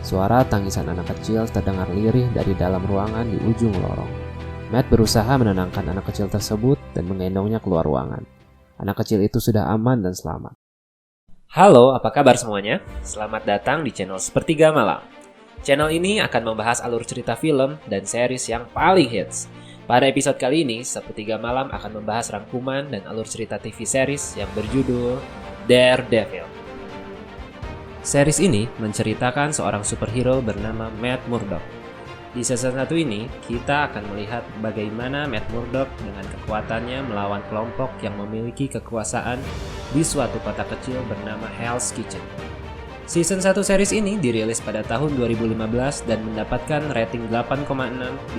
Suara tangisan anak kecil terdengar lirih dari dalam ruangan di ujung lorong. Matt berusaha menenangkan anak kecil tersebut dan menggendongnya keluar ruangan. Anak kecil itu sudah aman dan selamat. Halo, apa kabar semuanya? Selamat datang di channel Sepertiga Malam. Channel ini akan membahas alur cerita film dan series yang paling hits. Pada episode kali ini, Sepertiga Malam akan membahas rangkuman dan alur cerita TV series yang berjudul Daredevil. Series ini menceritakan seorang superhero bernama Matt Murdock. Di season 1 ini, kita akan melihat bagaimana Matt Murdock dengan kekuatannya melawan kelompok yang memiliki kekuasaan di suatu kota kecil bernama Hell's Kitchen. Season 1 series ini dirilis pada tahun 2015 dan mendapatkan rating 8,6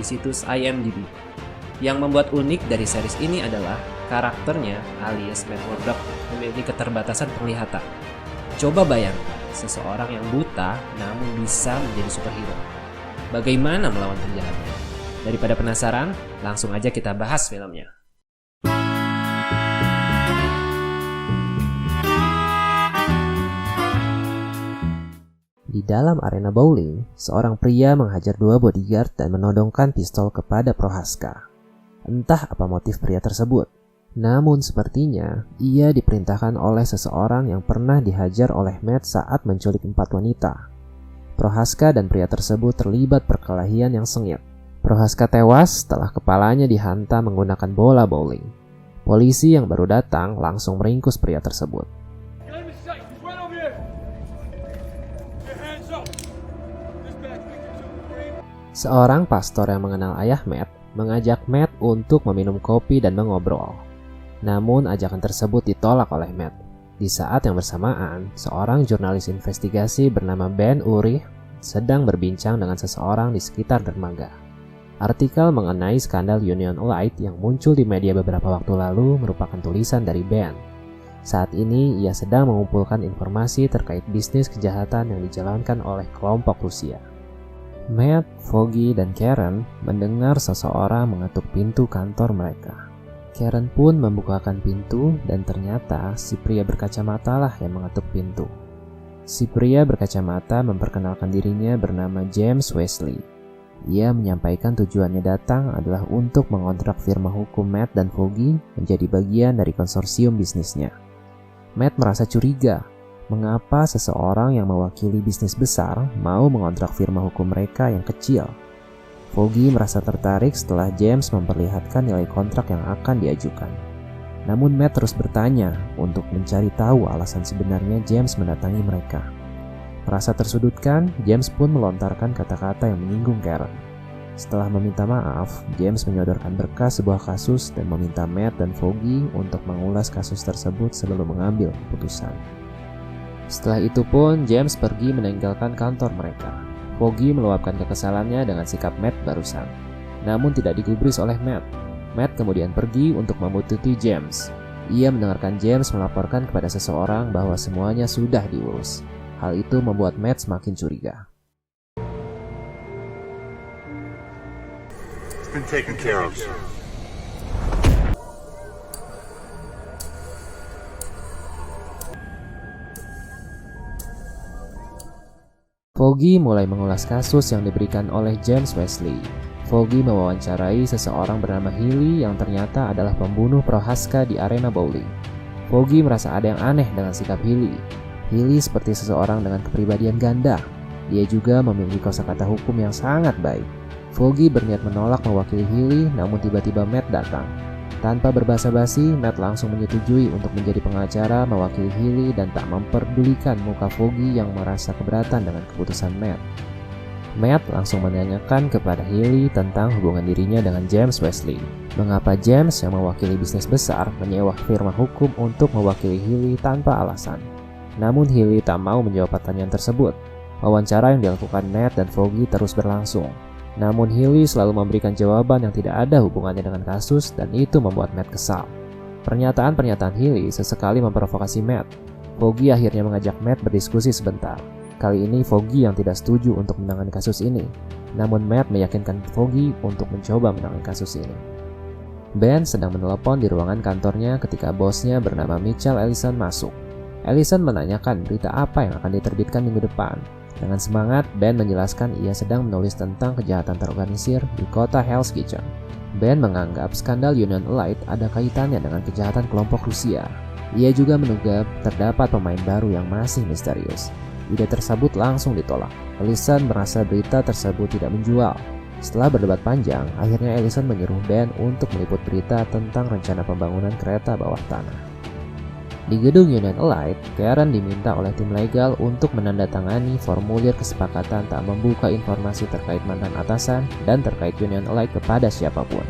di situs IMDb. Yang membuat unik dari series ini adalah karakternya alias Matt Murdock memiliki keterbatasan penglihatan. Coba bayangkan, seseorang yang buta namun bisa menjadi superhero. Bagaimana melawan penjahatnya? Daripada penasaran, langsung aja kita bahas filmnya. Di dalam arena bowling, seorang pria menghajar dua bodyguard dan menodongkan pistol kepada Prohaska. Entah apa motif pria tersebut, namun sepertinya ia diperintahkan oleh seseorang yang pernah dihajar oleh Matt saat menculik 4 wanita. Prohaska dan pria tersebut terlibat perkelahian yang sengit. Prohaska tewas setelah kepalanya dihantam menggunakan bola bowling. Polisi yang baru datang langsung meringkus pria tersebut. Seorang pastor yang mengenal ayah Matt mengajak Matt untuk meminum kopi dan mengobrol. Namun ajakan tersebut ditolak oleh Matt. Di saat yang bersamaan, seorang jurnalis investigasi bernama Ben Urich sedang berbincang dengan seseorang di sekitar dermaga. Artikel mengenai skandal Union Light yang muncul di media beberapa waktu lalu merupakan tulisan dari Ben. Saat ini ia sedang mengumpulkan informasi terkait bisnis kejahatan yang dijalankan oleh kelompok Rusia. Matt, Foggy, dan Karen mendengar seseorang mengetuk pintu kantor mereka. Karen pun membukakan pintu dan ternyata si pria berkacamata lah yang mengetuk pintu. Si pria berkacamata memperkenalkan dirinya bernama James Wesley. Ia menyampaikan tujuannya datang adalah untuk mengontrak firma hukum Matt dan Foggy menjadi bagian dari konsorsium bisnisnya. Matt merasa curiga. Mengapa seseorang yang mewakili bisnis besar mau mengontrak firma hukum mereka yang kecil? Foggy merasa tertarik setelah James memperlihatkan nilai kontrak yang akan diajukan. Namun Matt terus bertanya untuk mencari tahu alasan sebenarnya James mendatangi mereka. Merasa tersudutkan, James pun melontarkan kata-kata yang menyinggung Karen. Setelah meminta maaf, James menyodorkan berkas sebuah kasus dan meminta Matt dan Foggy untuk mengulas kasus tersebut sebelum mengambil keputusan. Setelah itu pun James pergi meninggalkan kantor mereka. Foggy meluapkan kekesalannya dengan sikap Matt barusan. Namun tidak digubris oleh Matt. Matt kemudian pergi untuk membuntuti James. Ia mendengarkan James melaporkan kepada seseorang bahwa semuanya sudah diurus. Hal itu membuat Matt semakin curiga. It's been taken care of, sir. Foggy mulai mengulas kasus yang diberikan oleh James Wesley. Foggy mewawancarai seseorang bernama Healy yang ternyata adalah pembunuh Prohaska di arena bowling. Foggy merasa ada yang aneh dengan sikap Healy. Healy seperti seseorang dengan kepribadian ganda. Dia juga memiliki kosakata hukum yang sangat baik. Foggy berniat menolak mewakili Healy, namun tiba-tiba Matt datang. Tanpa berbasa-basi, Matt langsung menyetujui untuk menjadi pengacara mewakili Healy dan tak memperdulikan muka Foggy yang merasa keberatan dengan keputusan Matt. Matt langsung menanyakan kepada Healy tentang hubungan dirinya dengan James Wesley. Mengapa James yang mewakili bisnis besar menyewa firma hukum untuk mewakili Healy tanpa alasan. Namun Healy tak mau menjawab pertanyaan tersebut. Wawancara yang dilakukan Matt dan Foggy terus berlangsung. Namun Healy selalu memberikan jawaban yang tidak ada hubungannya dengan kasus dan itu membuat Matt kesal. Pernyataan-pernyataan Healy sesekali memprovokasi Matt. Foggy akhirnya mengajak Matt berdiskusi sebentar. Kali ini Foggy yang tidak setuju untuk menangani kasus ini. Namun Matt meyakinkan Foggy untuk mencoba menangani kasus ini. Ben sedang menelepon di ruangan kantornya ketika bosnya bernama Mitchell Ellison masuk. Ellison menanyakan berita apa yang akan diterbitkan minggu depan. Dengan semangat, Ben menjelaskan ia sedang menulis tentang kejahatan terorganisir di kota Hell's Kitchen. Ben menganggap skandal Union Elite ada kaitannya dengan kejahatan kelompok Rusia. Ia juga menduga terdapat pemain baru yang masih misterius. Ide tersebut langsung ditolak. Ellison merasa berita tersebut tidak menjual. Setelah berdebat panjang, akhirnya Ellison menyuruh Ben untuk meliput berita tentang rencana pembangunan kereta bawah tanah. Di gedung Union Elite, Karen diminta oleh tim legal untuk menandatangani formulir kesepakatan tak membuka informasi terkait mantan atasan dan terkait Union Elite kepada siapapun.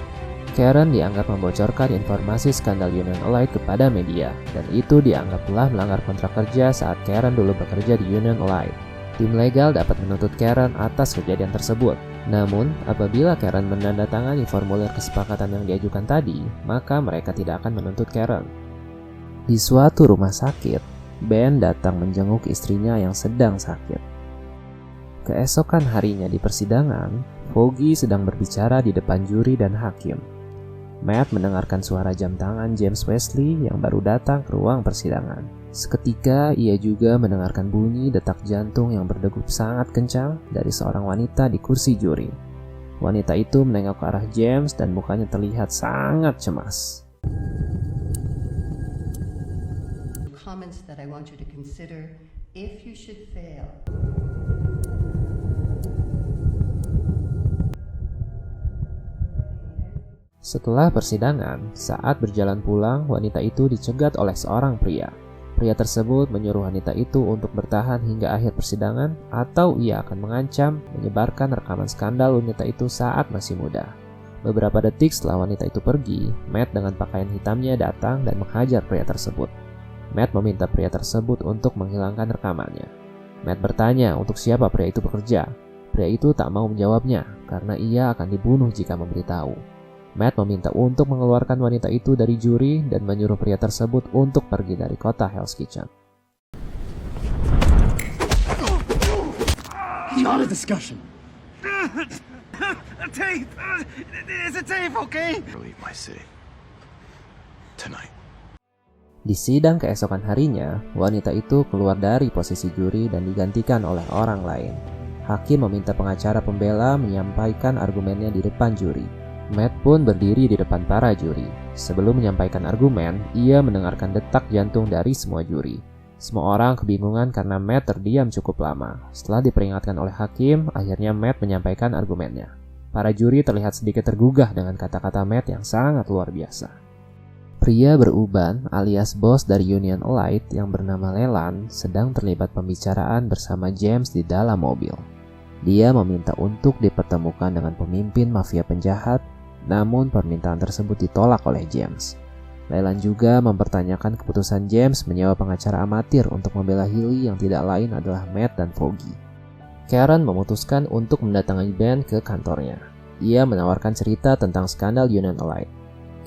Karen dianggap membocorkan informasi skandal Union Elite kepada media, dan itu dianggap telah melanggar kontrak kerja saat Karen dulu bekerja di Union Elite. Tim legal dapat menuntut Karen atas kejadian tersebut. Namun, apabila Karen menandatangani formulir kesepakatan yang diajukan tadi, maka mereka tidak akan menuntut Karen. Di suatu rumah sakit, Ben datang menjenguk istrinya yang sedang sakit. Keesokan harinya di persidangan, Foggy sedang berbicara di depan juri dan hakim. Matt mendengarkan suara jam tangan James Wesley yang baru datang ke ruang persidangan. Seketika ia juga mendengarkan bunyi detak jantung yang berdegup sangat kencang dari seorang wanita di kursi juri. Wanita itu menengok ke arah James dan mukanya terlihat sangat cemas. Comments that I want you to consider if you should fail. Setelah persidangan, saat berjalan pulang, wanita itu dicegat oleh seorang pria. Pria tersebut menyuruh wanita itu untuk bertahan hingga akhir persidangan atau ia akan mengancam menyebarkan rekaman skandal wanita itu saat masih muda. Beberapa detik setelah wanita itu pergi, Matt dengan pakaian hitamnya datang dan menghajar pria tersebut. Matt meminta pria tersebut untuk menghilangkan rekamannya. Matt bertanya untuk siapa pria itu bekerja. Pria itu tak mau menjawabnya karena ia akan dibunuh jika memberitahu. Matt meminta untuk mengeluarkan wanita itu dari juri dan menyuruh pria tersebut untuk pergi dari kota Hell's Kitchen. Not a discussion. A tape. It's a tape, okay? Leave my city tonight. Di sidang keesokan harinya, wanita itu keluar dari posisi juri dan digantikan oleh orang lain. Hakim meminta pengacara pembela menyampaikan argumennya di depan juri. Matt pun berdiri di depan para juri. Sebelum menyampaikan argumen, ia mendengarkan detak jantung dari semua juri. Semua orang kebingungan karena Matt terdiam cukup lama. Setelah diperingatkan oleh hakim, akhirnya Matt menyampaikan argumennya. Para juri terlihat sedikit tergugah dengan kata-kata Matt yang sangat luar biasa. Pria beruban alias bos dari Union Elite yang bernama Leland sedang terlibat pembicaraan bersama James di dalam mobil. Dia meminta untuk dipertemukan dengan pemimpin mafia penjahat, namun permintaan tersebut ditolak oleh James. Leland juga mempertanyakan keputusan James menyewa pengacara amatir untuk membela Hilly yang tidak lain adalah Matt dan Foggy. Karen memutuskan untuk mendatangi Ben ke kantornya. Ia menawarkan cerita tentang skandal Union Elite.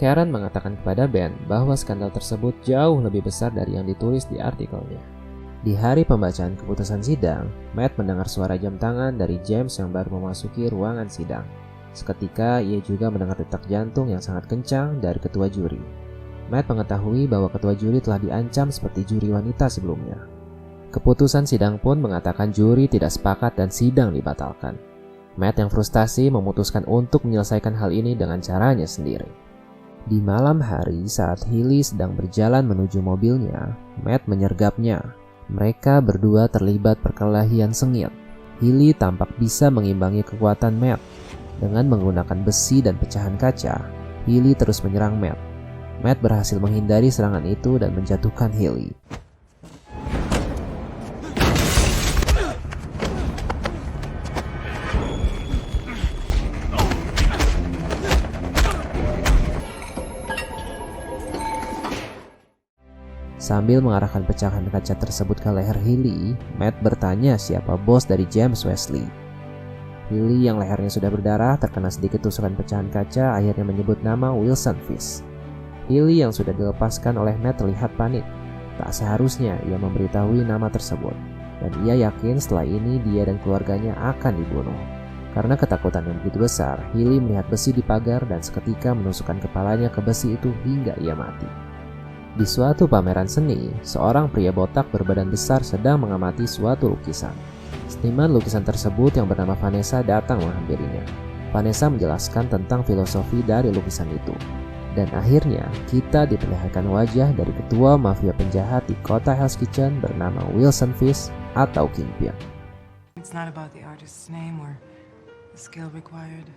Karen mengatakan kepada Ben bahwa skandal tersebut jauh lebih besar dari yang ditulis di artikelnya. Di hari pembacaan keputusan sidang, Matt mendengar suara jam tangan dari James yang baru memasuki ruangan sidang. Seketika ia juga mendengar detak jantung yang sangat kencang dari ketua juri. Matt mengetahui bahwa ketua juri telah diancam seperti juri wanita sebelumnya. Keputusan sidang pun mengatakan juri tidak sepakat dan sidang dibatalkan. Matt yang frustasi memutuskan untuk menyelesaikan hal ini dengan caranya sendiri. Di malam hari saat Hilly sedang berjalan menuju mobilnya, Matt menyergapnya. Mereka berdua terlibat perkelahian sengit. Hilly tampak bisa mengimbangi kekuatan Matt. Dengan menggunakan besi dan pecahan kaca, Hilly terus menyerang Matt. Matt berhasil menghindari serangan itu dan menjatuhkan Hilly. Sambil mengarahkan pecahan kaca tersebut ke leher Hilly, Matt bertanya siapa bos dari James Wesley. Hilly yang lehernya sudah berdarah terkena sedikit tusukan pecahan kaca akhirnya menyebut nama Wilson Fisk. Hilly yang sudah dilepaskan oleh Matt terlihat panik. Tak seharusnya ia memberitahui nama tersebut, dan ia yakin setelah ini dia dan keluarganya akan dibunuh. Karena ketakutan yang begitu besar, Hilly melihat besi di pagar dan seketika menusukkan kepalanya ke besi itu hingga ia mati. Di suatu pameran seni, seorang pria botak berbadan besar sedang mengamati suatu lukisan. Seniman lukisan tersebut yang bernama Vanessa datang menghampirinya. Vanessa menjelaskan tentang filosofi dari lukisan itu. Dan akhirnya kita diperlihatkan wajah dari ketua mafia penjahat di kota Hell's Kitchen bernama Wilson Fisk atau Kingpin. It's not about the artist's name or the skill required.